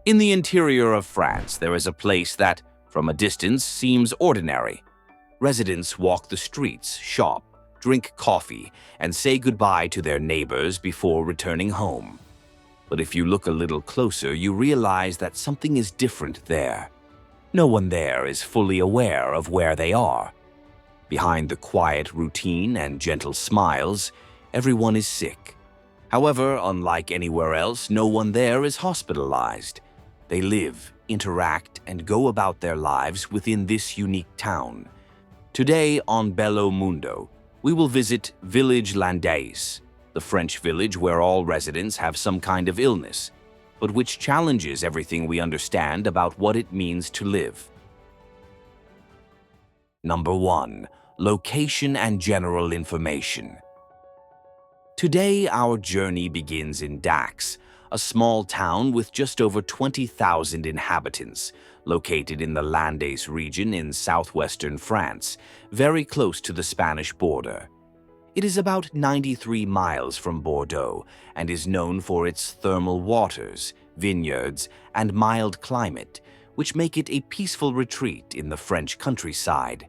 In the interior of France, there is a place that, from a distance, seems ordinary. Residents walk the streets, shop, drink coffee, and say goodbye to their neighbors before returning home. But if you look a little closer, you realize that something is different there. No one there is fully aware of where they are. Behind the quiet routine and gentle smiles, everyone is sick. However, unlike anywhere else, no one there is hospitalized. They live, interact, and go about their lives within this unique town. Today on Bello Mundo, we will visit Village Landais, the French village where all residents have some kind of illness, but which challenges everything we understand about what it means to live. Number 1. Location and general information. Today, our journey begins in Dax, a small town with just over 20,000 inhabitants, located in the Landais region in southwestern France, very close to the Spanish border. It is about 93 miles from Bordeaux and is known for its thermal waters, vineyards, and mild climate, which make it a peaceful retreat in the French countryside.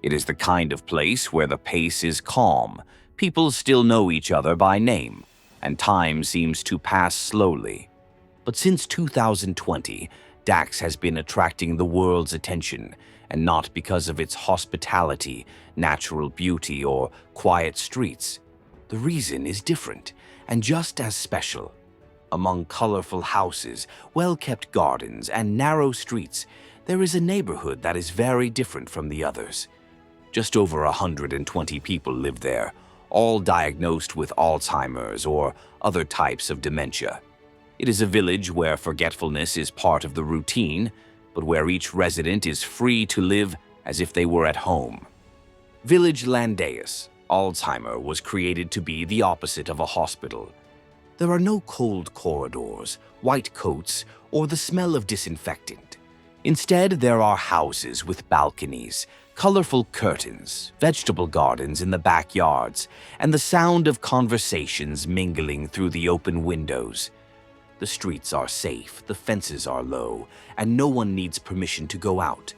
It is the kind of place where the pace is calm, people still know each other by name, and time seems to pass slowly. But since 2020, Dax has been attracting the world's attention, and not because of its hospitality, natural beauty, or quiet streets. The reason is different, and just as special. Among colorful houses, well-kept gardens, and narrow streets, there is a neighborhood that is very different from the others. Just over 120 people live there, all diagnosed with Alzheimer's or other types of dementia. It is a village where forgetfulness is part of the routine, but where each resident is free to live as if they were at home. Village Landais, Alzheimer, was created to be the opposite of a hospital. There are no cold corridors, white coats, or the smell of disinfectant. Instead, there are houses with balconies, colorful curtains, vegetable gardens in the backyards, and the sound of conversations mingling through the open windows. The streets are safe, the fences are low, and no one needs permission to go out.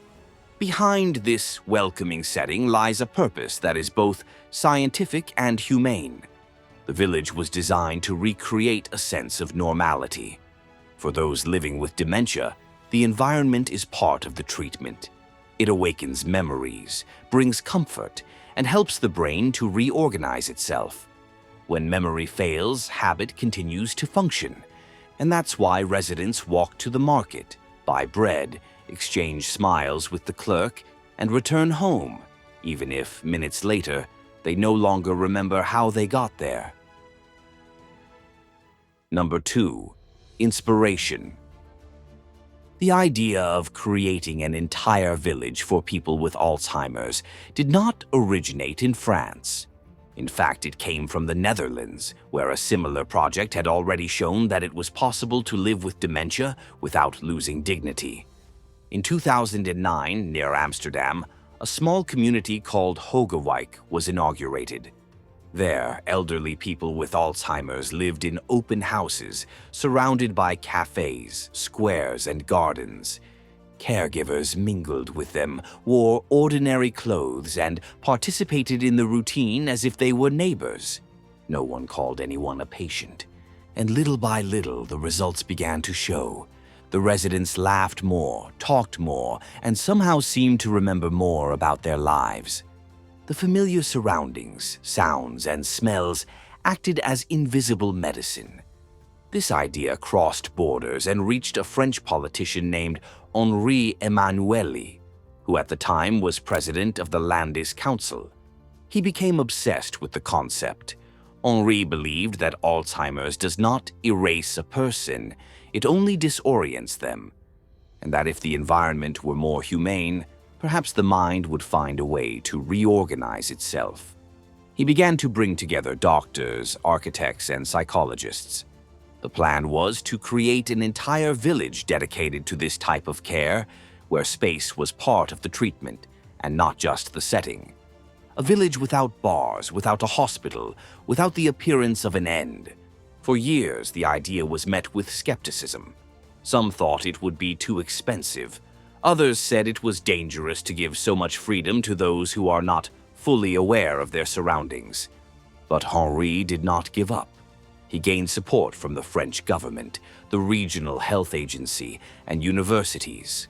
Behind this welcoming setting lies a purpose that is both scientific and humane. The village was designed to recreate a sense of normality. For those living with dementia, the environment is part of the treatment. It awakens memories, brings comfort, and helps the brain to reorganize itself. When memory fails, habit continues to function. And that's why residents walk to the market, buy bread, exchange smiles with the clerk, and return home, even if, minutes later, they no longer remember how they got there. Number 2. Inspiration. The idea of creating an entire village for people with Alzheimer's did not originate in France. In fact, it came from the Netherlands, where a similar project had already shown that it was possible to live with dementia without losing dignity. In 2009, near Amsterdam, a small community called Hogewijk was inaugurated. There, elderly people with Alzheimer's lived in open houses, surrounded by cafes, squares, and gardens. Caregivers mingled with them, wore ordinary clothes, and participated in the routine as if they were neighbors. No one called anyone a patient. And little by little, the results began to show. The residents laughed more, talked more, and somehow seemed to remember more about their lives. The familiar surroundings, sounds, and smells acted as invisible medicine. This idea crossed borders and reached a French politician named Henri Emmanueli, who at the time was president of the Landais Council. He became obsessed with the concept. Henri believed that Alzheimer's does not erase a person, it only disorients them, and that if the environment were more humane, perhaps the mind would find a way to reorganize itself. He began to bring together doctors, architects, and psychologists. The plan was to create an entire village dedicated to this type of care, where space was part of the treatment and not just the setting. A village without bars, without a hospital, without the appearance of an end. For years, the idea was met with skepticism. Some thought it would be too expensive. Others said it was dangerous to give so much freedom to those who are not fully aware of their surroundings. But Henri did not give up. He gained support from the French government, the regional health agency, and universities.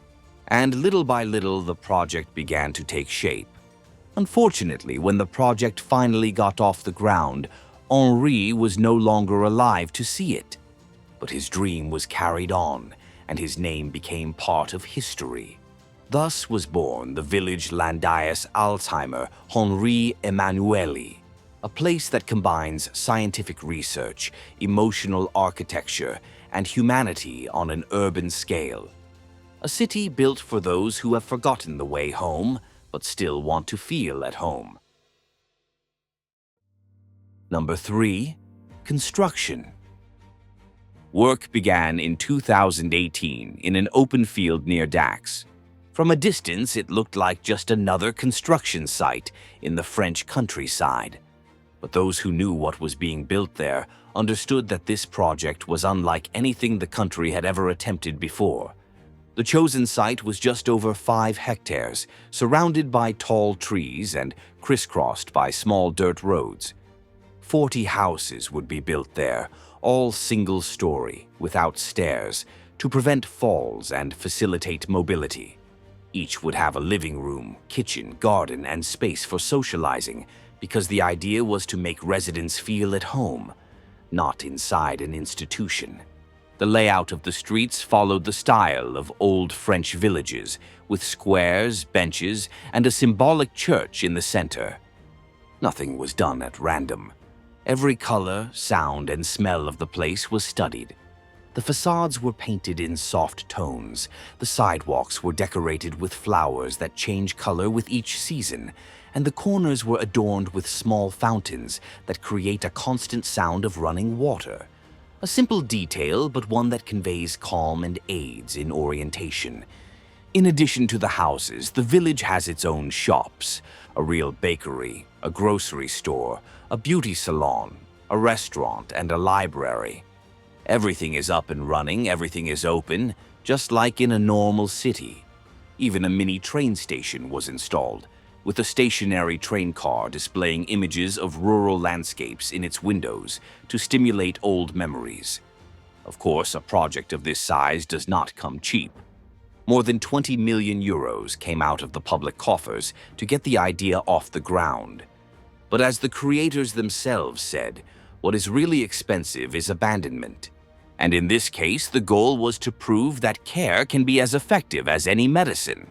And little by little, the project began to take shape. Unfortunately, when the project finally got off the ground, Henri was no longer alive to see it. But his dream was carried on, and his name became part of history. Thus was born the Village Landais Alzheimer Henri Emanueli, a place that combines scientific research, emotional architecture, and humanity on an urban scale. A city built for those who have forgotten the way home, but still want to feel at home. Number 3. Construction. Work began in 2018 in an open field near Dax. From a distance, it looked like just another construction site in the French countryside. But those who knew what was being built there understood that this project was unlike anything the country had ever attempted before. The chosen site was just over 5 hectares, surrounded by tall trees and crisscrossed by small dirt roads. 40 houses would be built there, all single-story, without stairs, to prevent falls and facilitate mobility. Each would have a living room, kitchen, garden, and space for socializing, because the idea was to make residents feel at home, not inside an institution. The layout of the streets followed the style of old French villages, with squares, benches, and a symbolic church in the center. Nothing was done at random. Every color, sound, and smell of the place was studied. The facades were painted in soft tones. The sidewalks were decorated with flowers that change color with each season, and the corners were adorned with small fountains that create a constant sound of running water. A simple detail, but one that conveys calm and aids in orientation. In addition to the houses, the village has its own shops, a real bakery, a grocery store, a beauty salon, a restaurant, and a library. Everything is up and running, everything is open, just like in a normal city. Even a mini train station was installed, with a stationary train car displaying images of rural landscapes in its windows to stimulate old memories. Of course, a project of this size does not come cheap. More than 20 million euros came out of the public coffers to get the idea off the ground. But as the creators themselves said, what is really expensive is abandonment. And in this case, the goal was to prove that care can be as effective as any medicine.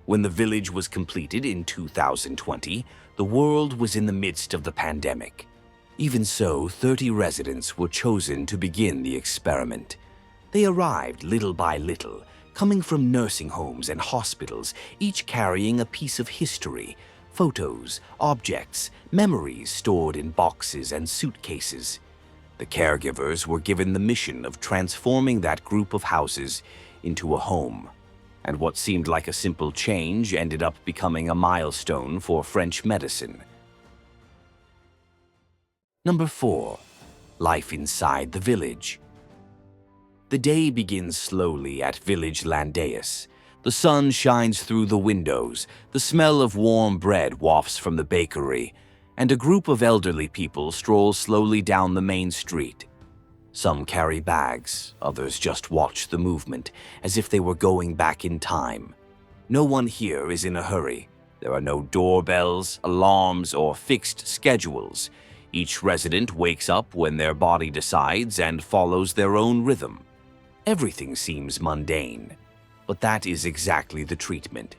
When the village was completed in 2020, the world was in the midst of the pandemic. Even so, 30 residents were chosen to begin the experiment. They arrived little by little, coming from nursing homes and hospitals, each carrying a piece of history, photos, objects, memories stored in boxes and suitcases. The caregivers were given the mission of transforming that group of houses into a home. And what seemed like a simple change ended up becoming a milestone for French medicine. Number 4. Life inside the village. The day begins slowly at Village Landais. The sun shines through the windows, the smell of warm bread wafts from the bakery, and a group of elderly people stroll slowly down the main street. Some carry bags, others just watch the movement, as if they were going back in time. No one here is in a hurry. There are no doorbells, alarms, or fixed schedules. Each resident wakes up when their body decides and follows their own rhythm. Everything seems mundane, but that is exactly the treatment.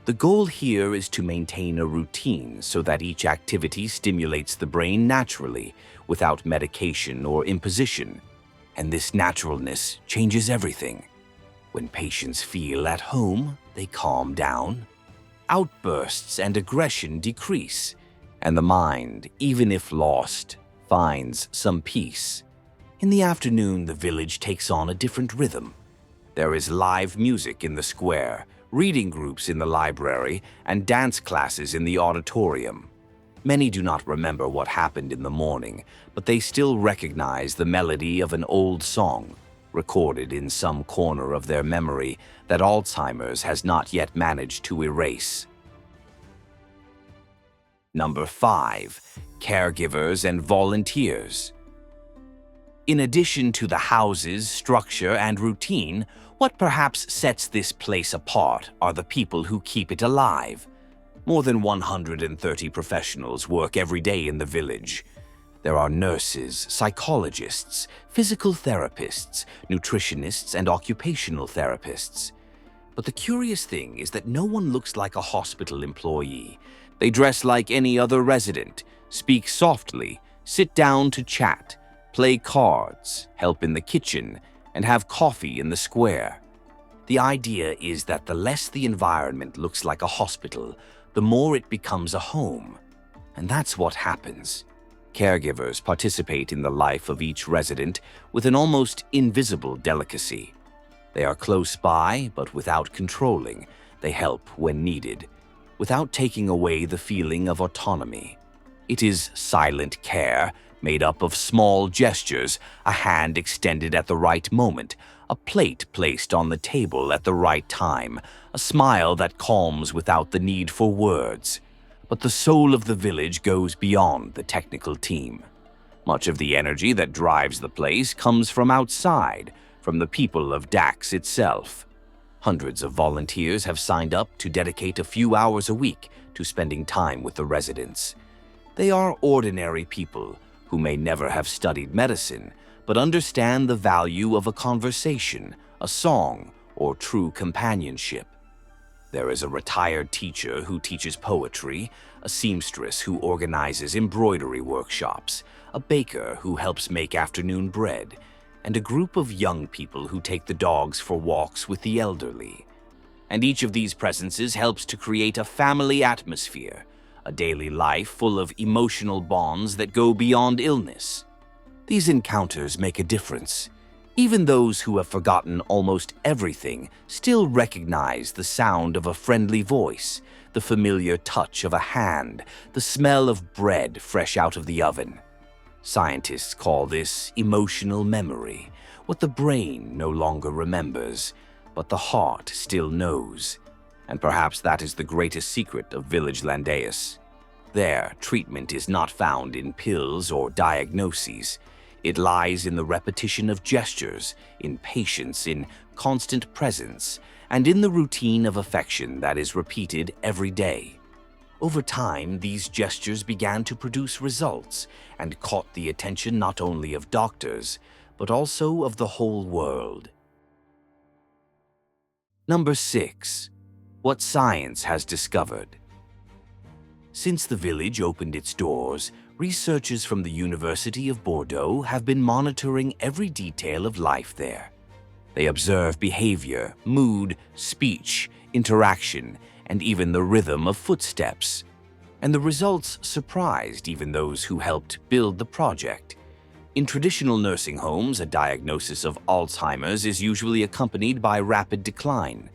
The goal here is to maintain a routine so that each activity stimulates the brain naturally, without medication or imposition. And this naturalness changes everything. When patients feel at home, they calm down. Outbursts and aggression decrease, and the mind, even if lost, finds some peace. In the afternoon, the village takes on a different rhythm. There is live music in the square, reading groups in the library, and dance classes in the auditorium. Many do not remember what happened in the morning, but they still recognize the melody of an old song, recorded in some corner of their memory that Alzheimer's has not yet managed to erase. Number 5. Caregivers and volunteers. In addition to the house's structure and routine, what perhaps sets this place apart are the people who keep it alive. More than 130 professionals work every day in the village. There are nurses, psychologists, physical therapists, nutritionists, and occupational therapists. But the curious thing is that no one looks like a hospital employee. They dress like any other resident, speak softly, sit down to chat, play cards, help in the kitchen, and have coffee in the square. The idea is that the less the environment looks like a hospital, the more it becomes a home. And that's what happens. Caregivers participate in the life of each resident with an almost invisible delicacy. They are close by, but without controlling. They help when needed, without taking away the feeling of autonomy. It is silent care, made up of small gestures, a hand extended at the right moment, a plate placed on the table at the right time, a smile that calms without the need for words. But the soul of the village goes beyond the technical team. Much of the energy that drives the place comes from outside, from the people of Dax itself. Hundreds of volunteers have signed up to dedicate a few hours a week to spending time with the residents. They are ordinary people who may never have studied medicine, but understand the value of a conversation, a song, or true companionship. There is a retired teacher who teaches poetry, a seamstress who organizes embroidery workshops, a baker who helps make afternoon bread, and a group of young people who take the dogs for walks with the elderly. And each of these presences helps to create a family atmosphere, a daily life full of emotional bonds that go beyond illness. These encounters make a difference. Even those who have forgotten almost everything still recognize the sound of a friendly voice, the familiar touch of a hand, the smell of bread fresh out of the oven. Scientists call this emotional memory, what the brain no longer remembers, but the heart still knows. And perhaps that is the greatest secret of Village Landais. There, treatment is not found in pills or diagnoses. It lies in the repetition of gestures, in patience, in constant presence, and in the routine of affection that is repeated every day. Over time, these gestures began to produce results and caught the attention not only of doctors, but also of the whole world. Number 6. What science has discovered. Since the village opened its doors, researchers from the University of Bordeaux have been monitoring every detail of life there. They observe behavior, mood, speech, interaction, and even the rhythm of footsteps. And the results surprised even those who helped build the project. In traditional nursing homes, a diagnosis of Alzheimer's is usually accompanied by rapid decline.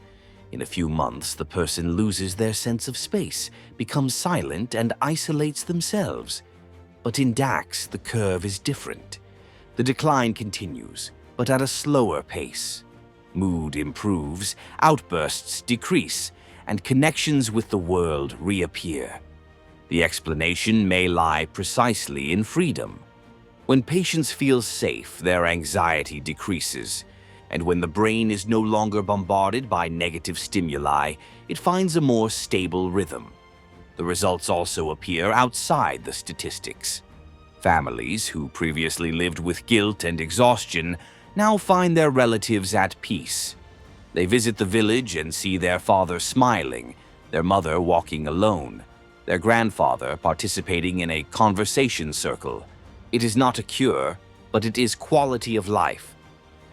In a few months, the person loses their sense of space, becomes silent, and isolates themselves. But in Dax, the curve is different. The decline continues, but at a slower pace. Mood improves, outbursts decrease, and connections with the world reappear. The explanation may lie precisely in freedom. When patients feel safe, their anxiety decreases, and when the brain is no longer bombarded by negative stimuli, it finds a more stable rhythm. The results also appear outside the statistics. Families who previously lived with guilt and exhaustion now find their relatives at peace. They visit the village and see their father smiling, their mother walking alone, their grandfather participating in a conversation circle. It is not a cure, but it is quality of life.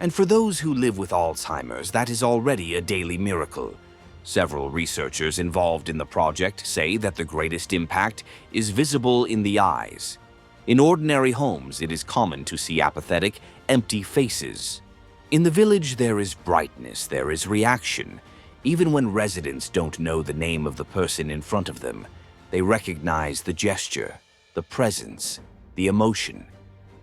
And for those who live with Alzheimer's, that is already a daily miracle. Several researchers involved in the project say that the greatest impact is visible in the eyes. In ordinary homes, it is common to see apathetic, empty faces. In the village, there is brightness, there is reaction. Even when residents don't know the name of the person in front of them, they recognize the gesture, the presence, the emotion.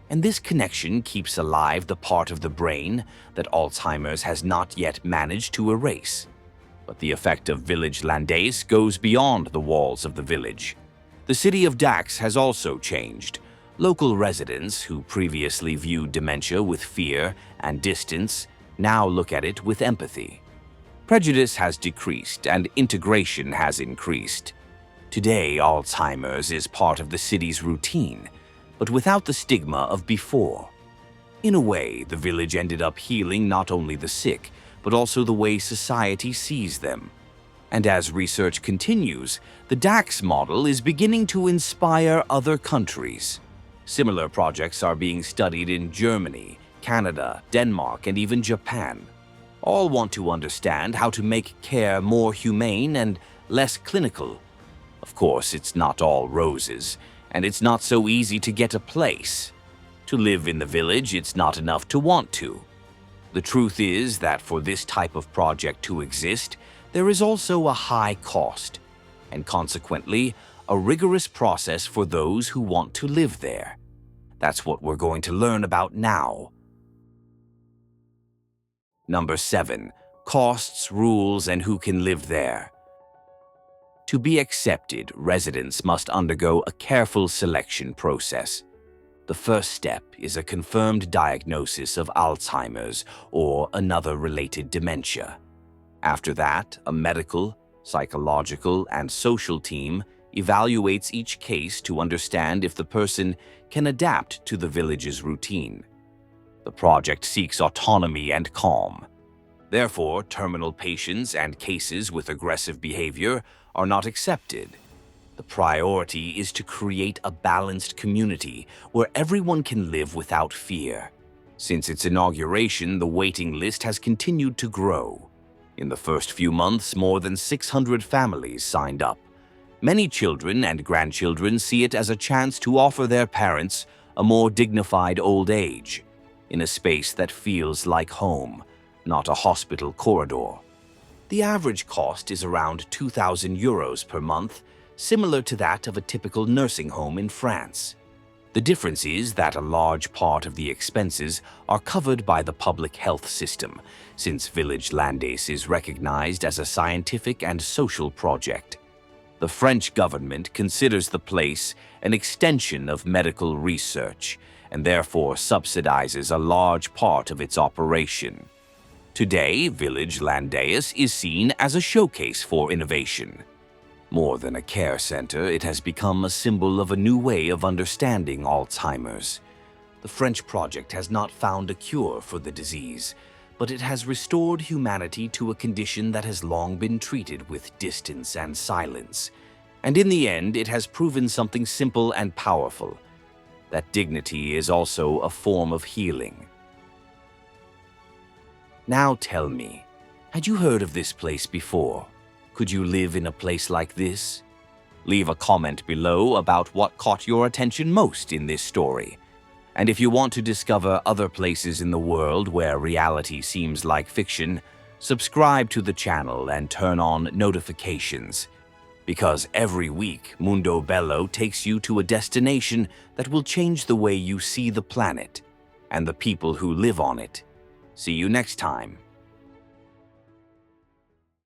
And this connection keeps alive the part of the brain that Alzheimer's has not yet managed to erase. But the effect of Village Landais goes beyond the walls of the village. The city of Dax has also changed. Local residents who previously viewed dementia with fear and distance now look at it with empathy. Prejudice has decreased and integration has increased. Today, Alzheimer's is part of the city's routine, but without the stigma of before. In a way, the village ended up healing not only the sick, but also the way society sees them. And as research continues, the DAX model is beginning to inspire other countries. Similar projects are being studied in Germany, Canada, Denmark, and even Japan. All want to understand how to make care more humane and less clinical. Of course, it's not all roses, and it's not so easy to get a place. To live in the village, it's not enough to want to. The truth is that for this type of project to exist, there is also a high cost, and consequently, a rigorous process for those who want to live there. That's what we're going to learn about now. Number 7. Costs, rules, and who can live there. To be accepted, residents must undergo a careful selection process. The first step is a confirmed diagnosis of Alzheimer's or another related dementia. After that, a medical, psychological, and social team evaluates each case to understand if the person can adapt to the village's routine. The project seeks autonomy and calm. Therefore, terminal patients and cases with aggressive behavior are not accepted. The priority is to create a balanced community where everyone can live without fear. Since its inauguration, the waiting list has continued to grow. In the first few months, more than 600 families signed up. Many children and grandchildren see it as a chance to offer their parents a more dignified old age, in a space that feels like home, not a hospital corridor. The average cost is around €2,000 per month, similar to that of a typical nursing home in France. The difference is that a large part of the expenses are covered by the public health system, since Village Landais is recognized as a scientific and social project. The French government considers the place an extension of medical research and therefore subsidizes a large part of its operation. Today, Village Landais is seen as a showcase for innovation. More than a care center, it has become a symbol of a new way of understanding Alzheimer's. The French project has not found a cure for the disease, but it has restored humanity to a condition that has long been treated with distance and silence. And in the end, it has proven something simple and powerful, that dignity is also a form of healing. Now tell me, had you heard of this place before? Could you live in a place like this? Leave a comment below about what caught your attention most in this story. And if you want to discover other places in the world where reality seems like fiction, subscribe to the channel and turn on notifications. Because every week, Mundo Bello takes you to a destination that will change the way you see the planet and the people who live on it. See you next time.